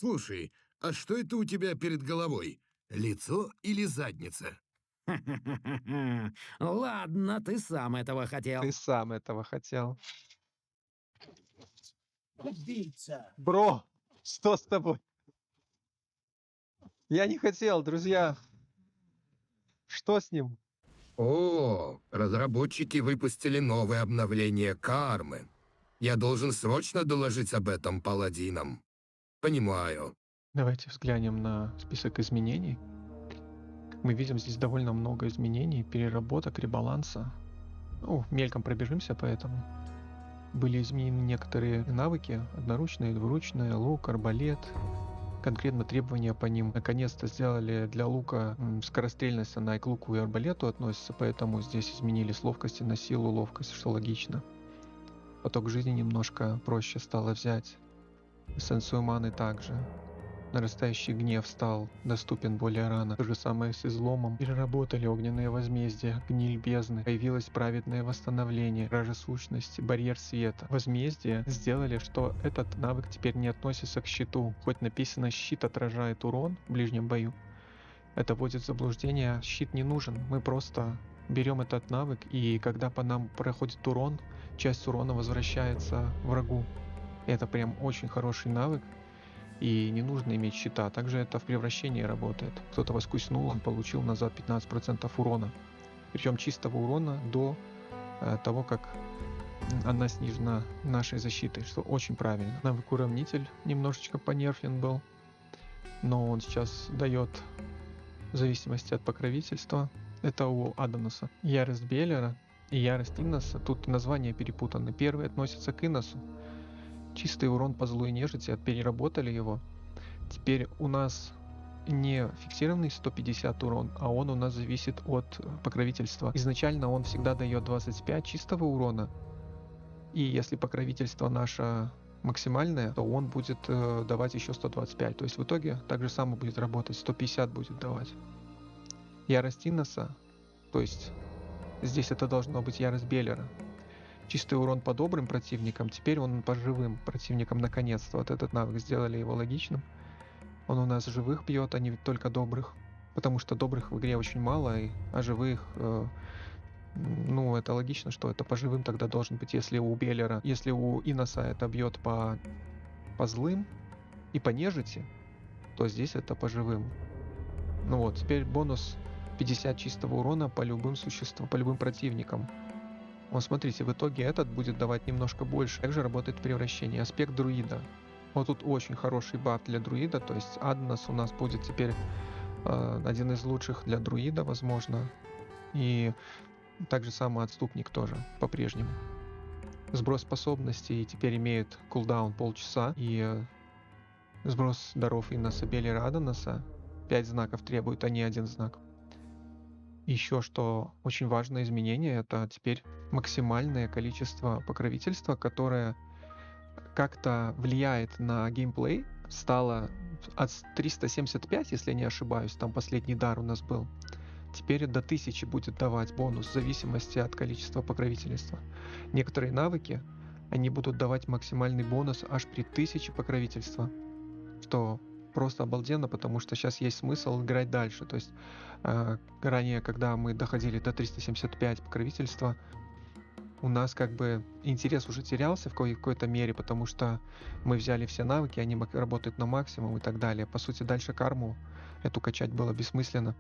Слушай, а что это у тебя перед головой? Лицо или задница? Ладно, ты сам этого Ты хотел. сам этого хотел. Убийца. Бро, что с тобой? Я не хотел, друзья. Что с ним? О, разработчики выпустили новое обновление кармы. Я должен срочно доложить об этом паладинам. Понимаю. Давайте взглянем на список изменений. Как мы видим, здесь довольно много изменений, переработок, ребаланса. Ну, мельком пробежимся по этому. Были изменены некоторые навыки, одноручные, двуручные, лук, арбалет. Конкретно требования по ним наконец-то сделали для лука скорострельность, она и к луку и арбалету относится, поэтому здесь изменили с ловкости на силу ловкость, что логично. Поток жизни немножко проще стало взять. Эссенцию маны также. Нарастающий гнев стал доступен более рано. То же самое с изломом. Переработали огненные возмездия, гниль бездны. Появилось праведное восстановление, ража сущности, барьер света. Возмездие сделали, что этот навык теперь не относится к щиту. Хоть написано «щит отражает урон» в ближнем бою. Это вводит в заблуждение. Щит не нужен. Мы просто берем этот навык, и когда по нам проходит урон, часть урона возвращается врагу. Это прям очень хороший навык. И не нужно иметь щита. Также это в превращении работает. Кто-то воскуснул, он получил назад 15% урона. Причем чистого урона до того, как она снижена нашей защитой, что очень правильно. Навык уравнитель немножечко понерфен был, но он сейчас дает в зависимости от покровительства. Это у Адануса. Ярость Беллера и ярость Инноса. Тут названия перепутаны. Первый относится к Инносу. Чистый урон по злой нежити, переработали его. Теперь у нас не фиксированный 150 урон, а он у нас зависит от покровительства. Изначально он всегда дает 25 чистого урона, и если покровительство наше максимальное, то он будет давать еще 125. То есть в итоге так же само будет работать, 150 будет давать. Ярость Инноса, то есть здесь это должно быть ярость Беллера. Чистый урон по добрым противникам, теперь он по живым противникам наконец-то. Вот этот навык сделали его логичным. Он у нас живых бьет, а не только добрых. Потому что добрых в игре очень мало, а живых... ну, это логично, что это по живым тогда должен быть. Если у Беллера, если у Иноса это бьет по злым и по нежити, то здесь это по живым. Ну вот, теперь бонус 50 чистого урона по любым существам, по любым противникам. Вот смотрите, в итоге этот будет давать немножко больше. Также работает превращение. Аспект друида. Вот тут очень хороший баф для друида, то есть Аднос у нас будет теперь один из лучших для друида, возможно. И также самый отступник тоже по-прежнему. Сброс способностей теперь имеет кулдаун полчаса, и сброс даров Инноса Беллера Аданоса 5 знаков требует, а не 1 знак. Еще что очень важное изменение, это теперь максимальное количество покровительства, которое как-то влияет на геймплей, стало от 375, если не ошибаюсь, там последний дар у нас был. Теперь до 1000 будет давать бонус в зависимости от количества покровительства. Некоторые навыки, они будут давать максимальный бонус аж при 1000 покровительства, что просто обалденно, потому что сейчас есть смысл играть дальше. То есть ранее, когда мы доходили до 375 покровительства, у нас как бы интерес уже терялся в какой-то мере, потому что мы взяли все навыки, они работают на максимум и так далее. По сути, дальше карму эту качать было бессмысленно.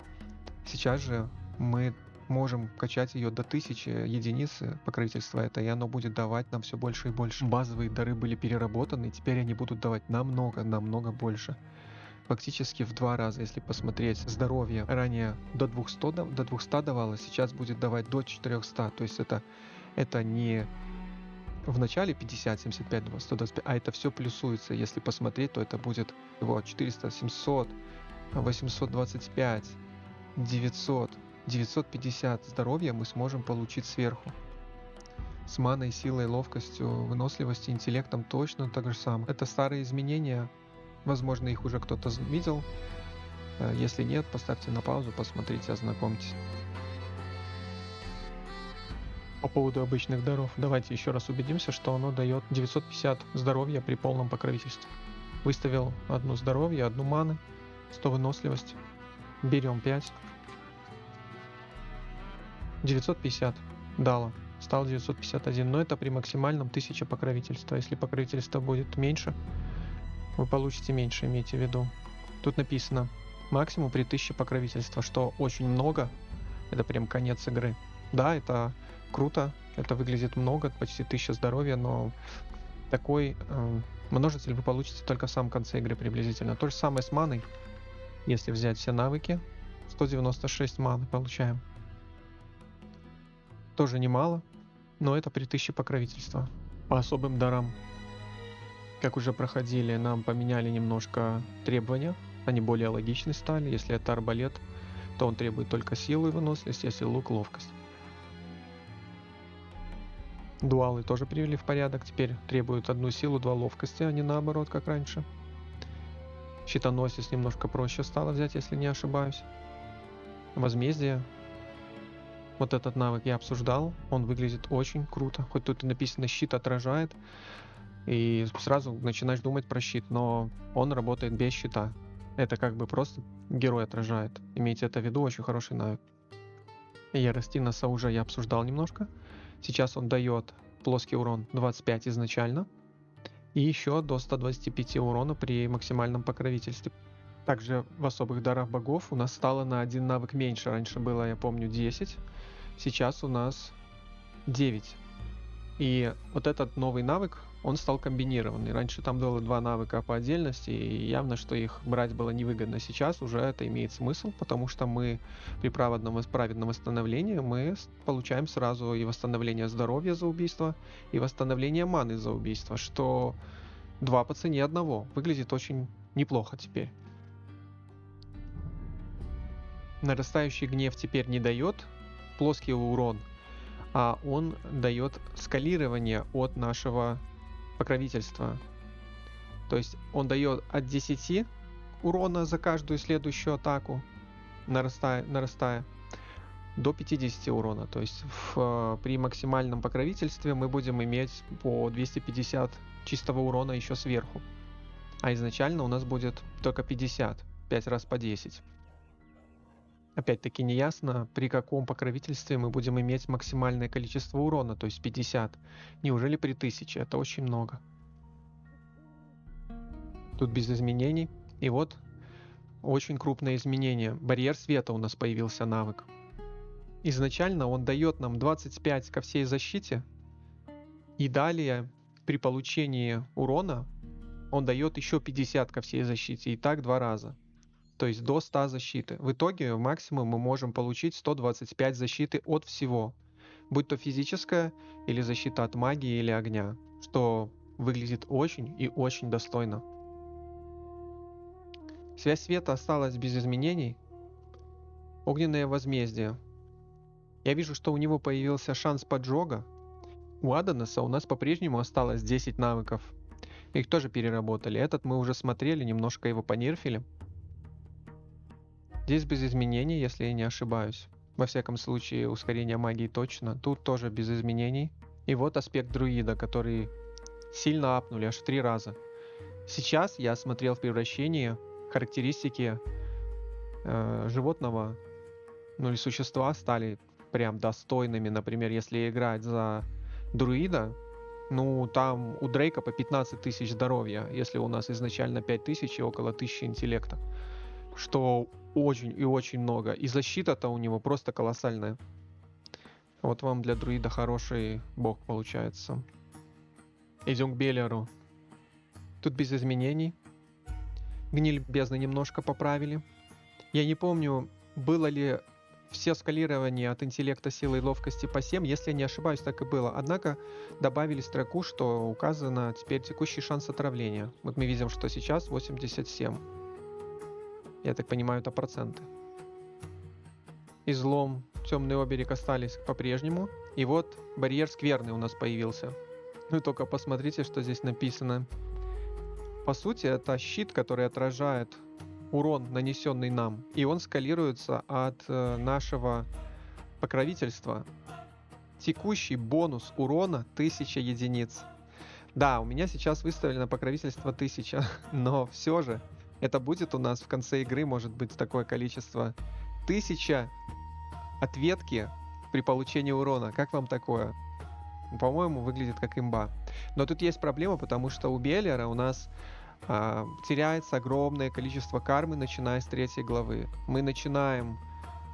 Сейчас же мы можем качать ее до 1000 единиц покровительства это, и оно будет давать нам все больше и больше. Базовые дары были переработаны, и теперь они будут давать намного больше. Фактически в 2 раза, если посмотреть. Здоровье ранее до 200 давало, сейчас будет давать до 400. То есть это не в начале 50, 75, 125, а это все плюсуется. Если посмотреть, то это будет 400, 700, 825, 900, 950 здоровья мы сможем получить сверху. С маной, силой, ловкостью, выносливостью, интеллектом точно так же самое. Это старые изменения. Возможно, их уже кто-то видел. Если нет, поставьте на паузу, посмотрите, ознакомьтесь. По поводу обычных даров, давайте еще раз убедимся, что оно дает 950 здоровья при полном покровительстве. Выставил одну здоровье, одну маны, 100 выносливость. Берем 5. 950 дало. Стал 951. Но это при максимальном 1000 покровительства. Если покровительство будет меньше, вы получите меньше, имейте в виду. Тут написано максимум при 1000 покровительства, что очень много. Это прям конец игры. Да, это круто, это выглядит много, почти 1000 здоровья, но такой множитель вы получите только в самом конце игры приблизительно. То же самое с маной. Если взять все навыки, 196 маны получаем. Тоже немало, но это при 1000 покровительства. По особым дарам, как уже проходили, нам поменяли немножко требования. Они более логичны стали. Если это арбалет, то он требует только силу и выносливость, если лук — ловкость. Дуалы тоже привели в порядок. Теперь требуют 1 силу, 2 ловкости, а не наоборот, как раньше. Щитоносец немножко проще стало взять, если не ошибаюсь. Возмездие. Вот этот навык я обсуждал. Он выглядит очень круто. Хоть тут и написано «щит отражает», и сразу начинаешь думать про щит, но он работает без щита. Это как бы просто герой отражает. Имейте это в виду, очень хороший навык. Яростиноса уже я обсуждал немножко. Сейчас он дает плоский урон 25 изначально. И еще до 125 урона при максимальном покровительстве. Также в особых дарах богов у нас стало на 1 навык меньше. Раньше было, я помню, 10. Сейчас у нас 9. И вот этот новый навык, он стал комбинированный. Раньше там было 2 навыка по отдельности, и явно, что их брать было невыгодно. Сейчас уже это имеет смысл, потому что мы при праведном восстановлении мы получаем сразу и восстановление здоровья за убийство, и восстановление маны за убийство, что 2 по цене 1. Выглядит очень неплохо теперь. Нарастающий гнев теперь не дает плоский урон, а он дает скалирование от нашего покровительства. То есть он дает от 10 урона за каждую следующую атаку, нарастая до 50 урона. То есть при максимальном покровительстве мы будем иметь по 250 чистого урона еще сверху. А изначально у нас будет только 50, 5 раз по 10. Опять-таки неясно, при каком покровительстве мы будем иметь максимальное количество урона, то есть 50. Неужели при 1000? Это очень много. Тут без изменений. И вот очень крупное изменение. Барьер света у нас появился навык. Изначально он дает нам 25 ко всей защите. И далее при получении урона он дает еще 50 ко всей защите. И так 2 раза. То есть до 100 защиты. В итоге максимум мы можем получить 125 защиты от всего. Будь то физическая или защита от магии или огня. Что выглядит очень и очень достойно. Связь света осталась без изменений. Огненное возмездие. Я вижу, что у него появился шанс поджога. У Адонеса у нас по-прежнему осталось 10 навыков. Их тоже переработали. Этот мы уже смотрели, немножко его понерфили. Здесь без изменений, если я не ошибаюсь. Во всяком случае, ускорение магии точно. Тут тоже без изменений. И вот аспект друида, который сильно апнули, аж в 3 раза. Сейчас я смотрел в превращении характеристики животного, ну или существа стали прям достойными. Например, если играть за друида, ну там у Дрейка по 15 тысяч здоровья, если у нас изначально 5000 и около 1000 интеллекта. Что очень и очень много. И защита-то у него просто колоссальная. Вот вам для друида хороший бог получается. Идем к Белеру. Тут без изменений. Гниль бездны немножко поправили. Я не помню, было ли все скалирования от интеллекта, силы и ловкости по 7. Если я не ошибаюсь, так и было. Однако добавили строку, что указано теперь текущий шанс отравления. Вот мы видим, что сейчас 87. Я так понимаю, это проценты. Излом, темный оберег остались по-прежнему. И вот барьер скверный у нас появился. Ну и только посмотрите, что здесь написано. По сути, это щит, который отражает урон, нанесенный нам. И он скалируется от нашего покровительства. Текущий бонус урона 1000 единиц. Да, у меня сейчас выставлено покровительство 1000, но все же это будет у нас в конце игры, может быть, такое количество 1000 ответки при получении урона. Как вам такое? По-моему, выглядит как имба. Но тут есть проблема, потому что у Беллера у нас теряется огромное количество кармы, начиная с 3 главы. Мы начинаем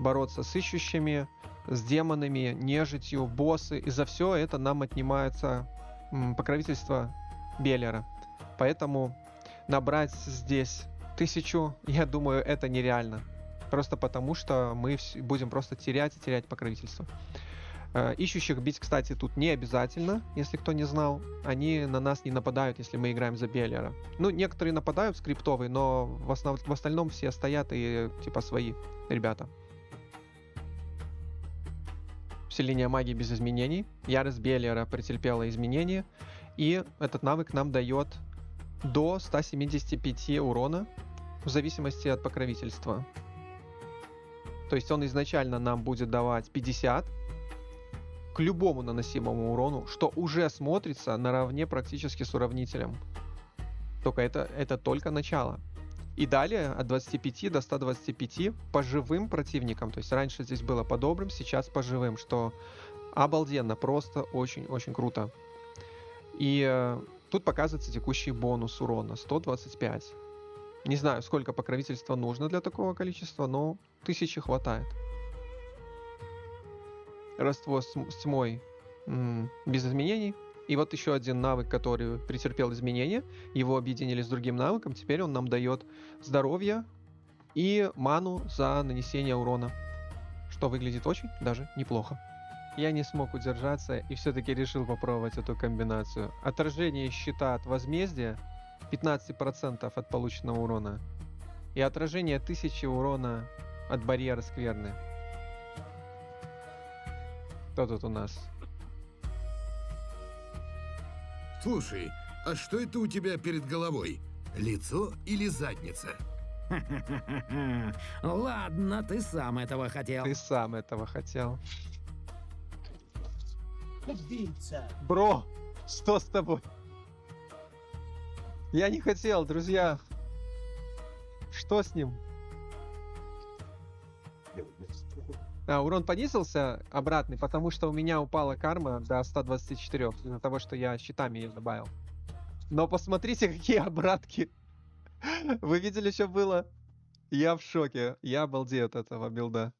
бороться с ищущими, с демонами, нежитью, боссы, и за все это нам отнимается покровительство Беллера. Поэтому набрать здесь 1000, я думаю, это нереально. Просто потому, что мы будем просто терять и терять покровительство. Ищущих бить, кстати, тут не обязательно, если кто не знал. Они на нас не нападают, если мы играем за Беллера. Ну, некоторые нападают скриптовые, но в остальном все стоят и типа свои ребята. Усиление магии без изменений. Ярость Беллера претерпела изменения. И этот навык нам дает до 175 урона в зависимости от покровительства. То есть он изначально нам будет давать 50 к любому наносимому урону, что уже смотрится наравне практически с уравнителем. Только это только начало. И далее от 25 до 125 по живым противникам. То есть раньше здесь было по добрым, сейчас по живым, что обалденно, просто очень-очень круто. И тут показывается текущий бонус урона 125. Не знаю, сколько покровительства нужно для такого количества, но 1000 хватает. Родство с тьмой без изменений. И вот еще один навык, который претерпел изменения. Его объединили с другим навыком. Теперь он нам дает здоровье и ману за нанесение урона. Что выглядит очень даже неплохо. Я не смог удержаться и все-таки решил попробовать эту комбинацию. Отражение щита от возмездия 15% от полученного урона. И отражение 1000 урона от барьера скверны. Кто тут у нас? Слушай, а что это у тебя перед головой? Лицо или задница? Ладно, ты сам этого хотел. Ты сам этого хотел. Бро, что с тобой? Я не хотел, друзья. Что с ним? Урон понизился обратный, потому что у меня упала карма до 124 из-за того, что я щитами ее добавил. Но посмотрите, какие обратки. Вы видели, что было? Я в шоке. Я обалдею от этого билда.